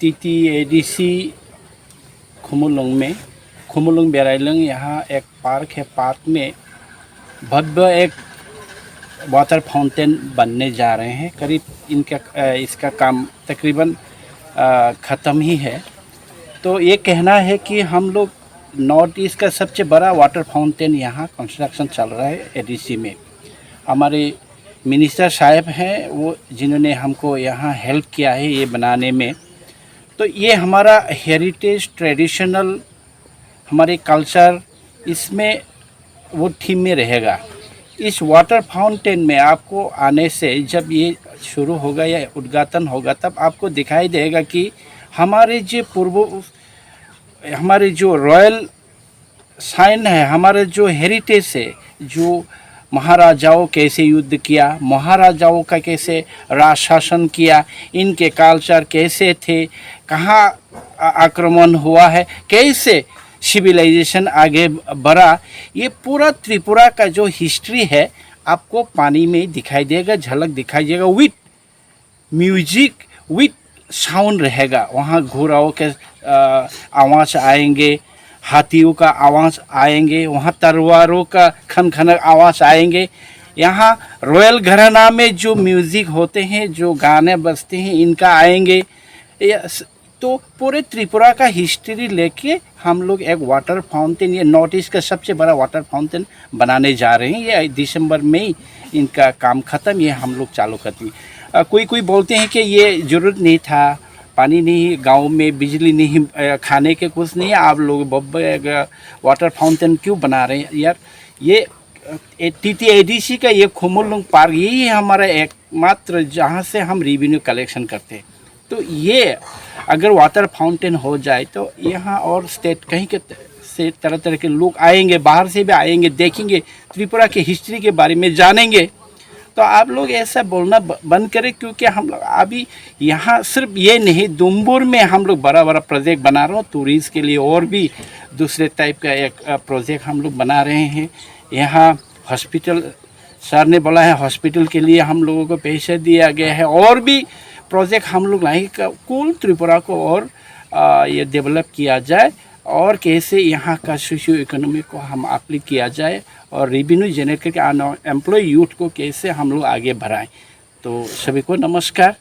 TTADC खुमुलुंग में खुमुलुंग बेराइलंग यहाँ एक पार्क है। पार्क में भव्य एक वाटर फाउंटेन बनने जा रहे हैं। करीब इसका काम तकरीबन ख़त्म ही है। तो ये कहना है कि हम लोग नॉर्थ ईस्ट का सबसे बड़ा वाटर फाउंटेन यहाँ कंस्ट्रक्शन चल रहा है एडीसी में। हमारे मिनिस्टर साहब हैं वो जिन्होंने हमको यहाँ हेल्प किया है ये बनाने में। तो ये हमारा हेरिटेज ट्रेडिशनल हमारे कल्चर इसमें वो थीम में रहेगा। इस वाटर फाउंटेन में आपको आने से जब ये शुरू होगा या उद्घाटन होगा तब आपको दिखाई देगा कि हमारे जो रॉयल साइन है, हमारे जो हेरिटेज है, जो महाराजाओं कैसे युद्ध किया, महाराजाओं का कैसे राज शासन किया, इनके कल्चर कैसे थे, कहाँ आक्रमण हुआ है, कैसे सिविलाइजेशन आगे बढ़ा, ये पूरा त्रिपुरा का जो हिस्ट्री है आपको पानी में दिखाई देगा, झलक दिखाई देगा। विथ म्यूजिक विथ साउंड रहेगा। वहाँ घोड़ाओं के आवाज़ आएंगे, हाथियों का आवाज़ आएंगे, वहाँ तलवारों का खनखन आवाज़ आएंगे। यहाँ रॉयल घराना में जो म्यूज़िक होते हैं, जो गाने बजते हैं, इनका आएंगे। तो पूरे त्रिपुरा का हिस्ट्री लेके हम लोग एक वाटर फाउंटेन, ये नॉर्थ ईस्ट का सबसे बड़ा वाटर फाउंटेन बनाने जा रहे हैं। ये दिसंबर में ही इनका काम ख़त्म, ये हम लोग चालू करते हैं। कोई बोलते हैं कि ये ज़रूरत नहीं था, पानी नहीं, गांव में बिजली नहीं, खाने के कुछ नहीं, आप लोग वाटर फाउंटेन क्यों बना रहे हैं यार। ये TTADC का ये खुमुलुंग पार्क यही हमारा एकमात्र जहाँ से हम रेवेन्यू कलेक्शन करते हैं। तो ये अगर वाटर फाउंटेन हो जाए तो यहाँ और स्टेट कहीं के से तरह तरह के लोग आएंगे, बाहर से भी आएंगे, देखेंगे, त्रिपुरा की हिस्ट्री के बारे में जानेंगे। तो आप लोग ऐसा बोलना बंद करें, क्योंकि हम लोग अभी यहाँ सिर्फ ये नहीं, दुम्बुर में हम लोग बड़ा बड़ा प्रोजेक्ट बना रहे हो टूरिस्ट के लिए, और भी दूसरे टाइप का एक प्रोजेक्ट हम लोग बना रहे हैं। यहाँ हॉस्पिटल सर ने बोला है, हॉस्पिटल के लिए हम लोगों को पैसे दिया गया है, और भी प्रोजेक्ट हम लोग लाएंगे। कुल त्रिपुरा को और ये डेवलप किया जाए, और कैसे यहाँ का सोशियो इकोनॉमी को हम अप्लाई किया जाए, और रेवेन्यू जनरेट करके एम्प्लॉय यूथ को कैसे हम लोग आगे बढ़ाएं। तो सभी को नमस्कार।